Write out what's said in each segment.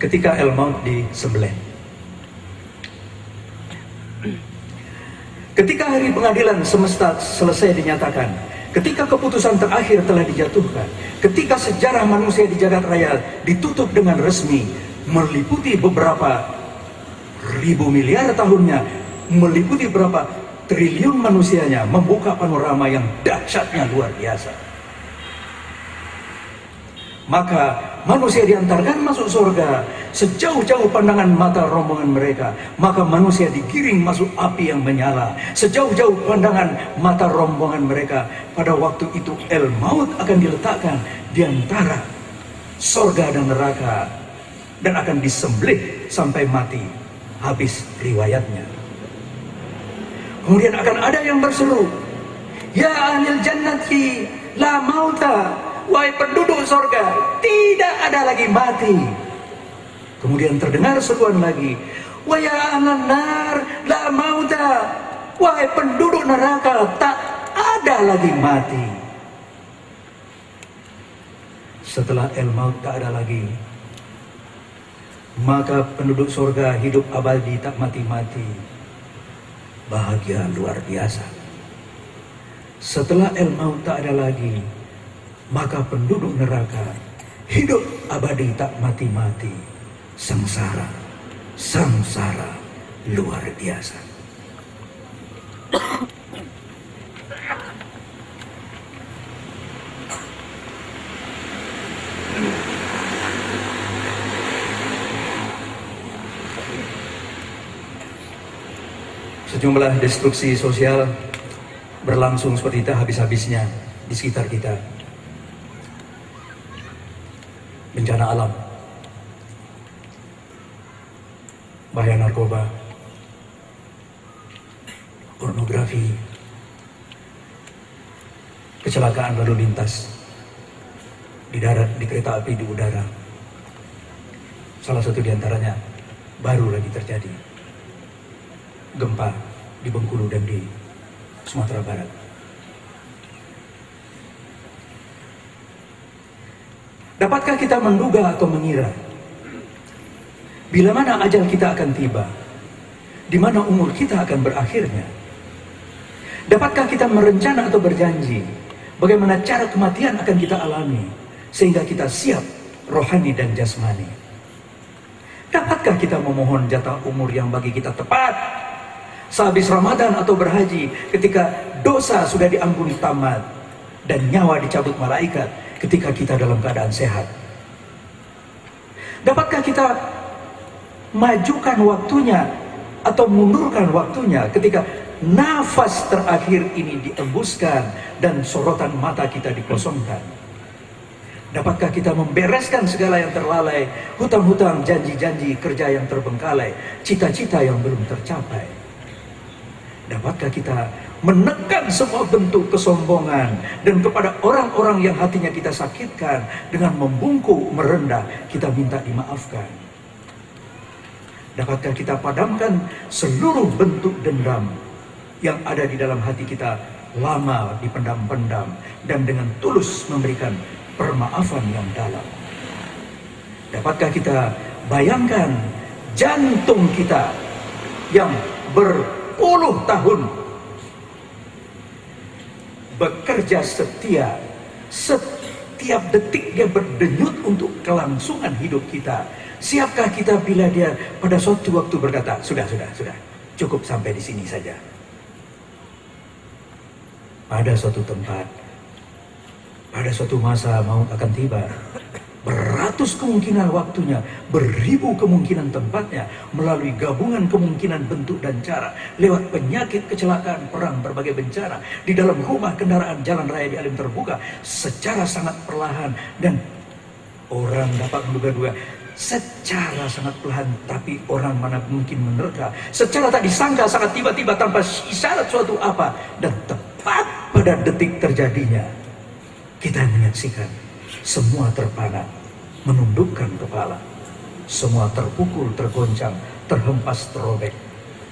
ketika El-Maut disembelih. Ketika hari pengadilan semesta selesai dinyatakan, ketika keputusan terakhir telah dijatuhkan, ketika sejarah manusia di jagat raya ditutup dengan resmi, meliputi beberapa ribu miliar tahunnya, meliputi berapa triliun manusianya, membuka panorama yang dahsyatnya luar biasa. Maka manusia diantarkan masuk surga sejauh-jauh pandangan mata rombongan mereka. Maka manusia digiring masuk api yang menyala sejauh-jauh pandangan mata rombongan mereka. Pada waktu itu El-Maut akan diletakkan di antara surga dan neraka dan akan disembelih sampai mati, habis riwayatnya. Kemudian akan ada yang berseru, "Ya ahlil jannati la mauta." Wahai penduduk sorga, tidak ada lagi mati. Kemudian terdengar seruan lagi, "Wa ya ahlan nar la mauta." Wahai penduduk neraka, tak ada lagi mati. Setelah El-Maut tak ada lagi, maka penduduk sorga hidup abadi tak mati-mati. Bahagia luar biasa. Setelah El-Maut tak ada lagi, maka penduduk neraka hidup abadi tak mati-mati. Sengsara, sengsara luar biasa. Sejumlah destruksi sosial berlangsung seperti itu habis-habisnya di sekitar kita. Bencana alam, bahaya narkoba, pornografi, kecelakaan lalu lintas di darat, di kereta api, di udara. Salah satu diantaranya baru lagi terjadi, gempa di Bengkulu dan di Sumatera Barat. Dapatkah kita menduga atau mengira bila mana ajal kita akan tiba, di mana umur kita akan berakhirnya? Dapatkah kita merencana atau berjanji bagaimana cara kematian akan kita alami sehingga kita siap rohani dan jasmani? Dapatkah kita memohon jatah umur yang bagi kita tepat sehabis Ramadan atau berhaji, ketika dosa sudah diampuni tamat dan nyawa dicabut malaikat ketika kita dalam keadaan sehat? Dapatkah kita majukan waktunya atau mundurkan waktunya ketika nafas terakhir ini diembuskan dan sorotan mata kita dikosongkan? Dapatkah kita membereskan segala yang terlalai, hutang-hutang, janji-janji, kerja yang terbengkalai, cita-cita yang belum tercapai? Dapatkah kita menekan semua bentuk kesombongan dan kepada orang-orang yang hatinya kita sakitkan dengan membungkuk, merendah, kita minta dimaafkan? Dapatkah kita padamkan seluruh bentuk dendam yang ada di dalam hati kita, lama dipendam-pendam, dan dengan tulus memberikan permaafan yang dalam? Dapatkah kita bayangkan jantung kita yang berpuluh tahun bekerja setia, setiap detik dia berdenyut untuk kelangsungan hidup kita? Siapkah kita bila dia pada suatu waktu berkata, sudah, cukup sampai di sini saja? Pada suatu tempat, pada suatu masa maut akan tiba. Beratus kemungkinan waktunya, beribu kemungkinan tempatnya, melalui gabungan kemungkinan bentuk dan cara, lewat penyakit, kecelakaan, perang, berbagai bencana, di dalam rumah, kendaraan, jalan raya, di alam terbuka, secara sangat perlahan, dan orang dapat menduga-duga secara sangat perlahan, tapi orang mana mungkin menerka, secara tak disangka, sangat tiba-tiba, tanpa isyarat suatu apa, dan tepat pada detik terjadinya, kita menyaksikan semua terpana, menundukkan kepala, semua terpukul, tergoncang, terhempas, terobek,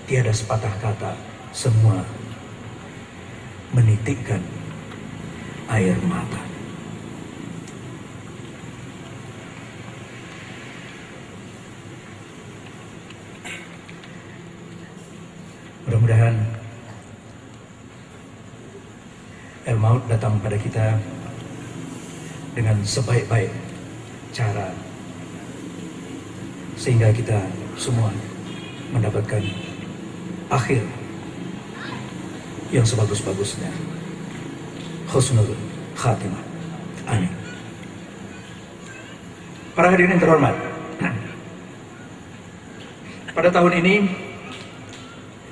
tiada sepatah kata, semua menitikkan air mata. mudah-mudahan El Maut datang pada kita dengan sebaik-baik cara, sehingga kita semua mendapatkan akhir yang sebagus-bagusnya. Husnul Khatimah. Amin. Para hadirin yang terhormat, pada tahun ini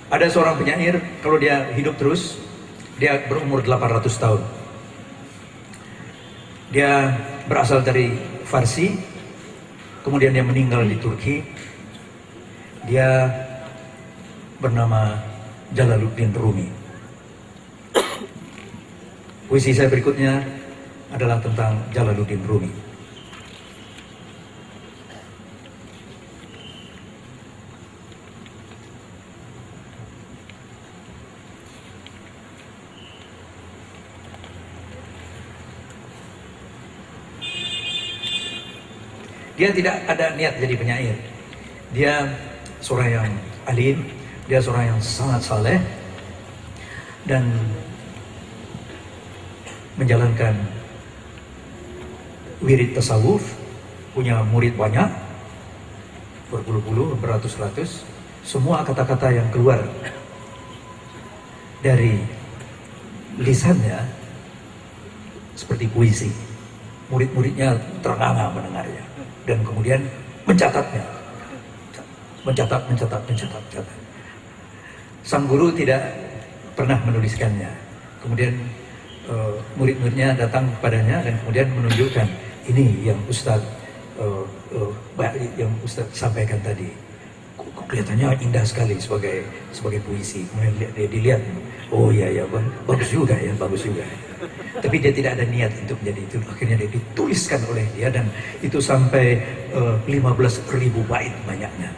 ada seorang penyair, kalau dia hidup terus, dia berumur 800 tahun. Dia berasal dari Farsi, kemudian dia meninggal di Turki. Dia bernama Jalaluddin Rumi. Puisi saya berikutnya adalah tentang Jalaluddin Rumi. Dia tidak ada niat jadi penyair. Dia seorang yang alim, dia seorang yang sangat saleh dan menjalankan wirid tasawuf, punya murid banyak, berpuluh-puluh, beratus-ratus. Semua kata-kata yang keluar dari lisannya seperti puisi. Murid-muridnya ternganga mendengarnya dan kemudian mencatatnya, mencatat. Sang guru tidak pernah menuliskannya. Kemudian murid-muridnya datang kepadanya dan kemudian menunjukkan, ini yang Ustadz sampaikan tadi. Kelihatannya indah sekali sebagai puisi. Kemudian dia dilihat, oh ya bagus juga. Tapi dia tidak ada niat untuk menjadi itu. Akhirnya dia dituliskan oleh dia dan itu sampai 15.000 bait banyaknya.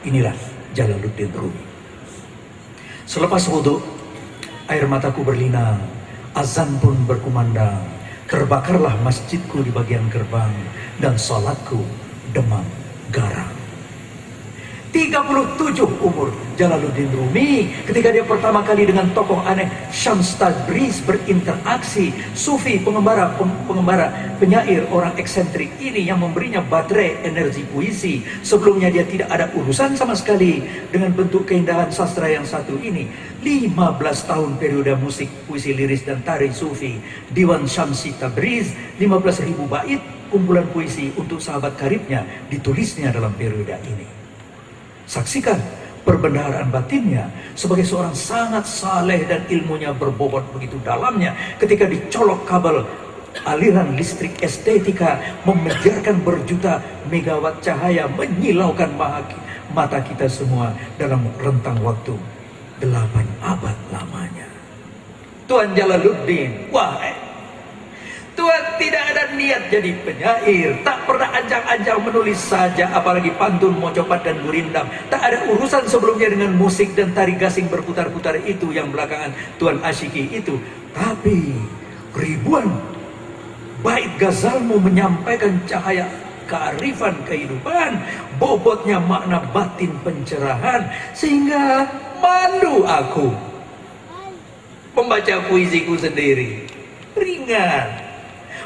Inilah Jalaluddin Rumi. Selepas wudhu, air mataku berlinang, azan pun berkumandang, terbakarlah masjidku di bagian gerbang dan salatku demam garang. 37 umur Jalaluddin Rumi ketika dia pertama kali dengan tokoh aneh Syams Tabriz berinteraksi. Sufi, pengembara, penyair, orang eksentrik ini yang memberinya baterai energi puisi. Sebelumnya dia tidak ada urusan sama sekali dengan bentuk keindahan sastra yang satu ini. 15 tahun periode musik, puisi liris dan tari sufi. Diwan Syamsi Tabriz, 15.000 bait kumpulan puisi untuk sahabat karibnya ditulisnya dalam periode ini. Saksikan perbendaharaan batinnya sebagai seorang sangat saleh dan ilmunya berbobot begitu dalamnya ketika dicolok kabel aliran listrik estetika memenjarkan berjuta megawatt cahaya menyilaukan mata kita semua dalam rentang waktu 8 abad lamanya. Tuan Jalaluddin, wahai Tuhan tidak ada niat jadi penyair, tak pernah ancang-ancang menulis saja, apalagi pantun, mocopat dan gurindam. Tak ada urusan sebelumnya dengan musik dan tari gasing berputar-putar itu yang belakangan Tuhan asyiki itu. Tapi ribuan bait gazalmu menyampaikan cahaya kearifan kehidupan, bobotnya makna batin pencerahan, sehingga malu aku membaca puisiku sendiri. Ringan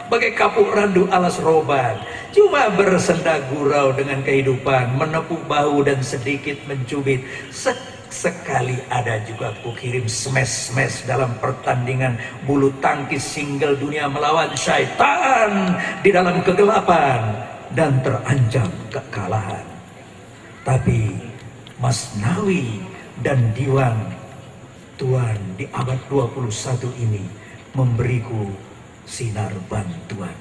bagai kapuk randu alas roban, cuma bersenda gurau dengan kehidupan, menepuk bahu dan sedikit mencubit. Sekali ada juga ku kirim smash dalam pertandingan bulu tangkis single dunia melawan syaitan di dalam kegelapan dan terancam kekalahan. Tapi Masnawi dan Diwan Tuan di abad 21 ini memberiku sinar bantuan.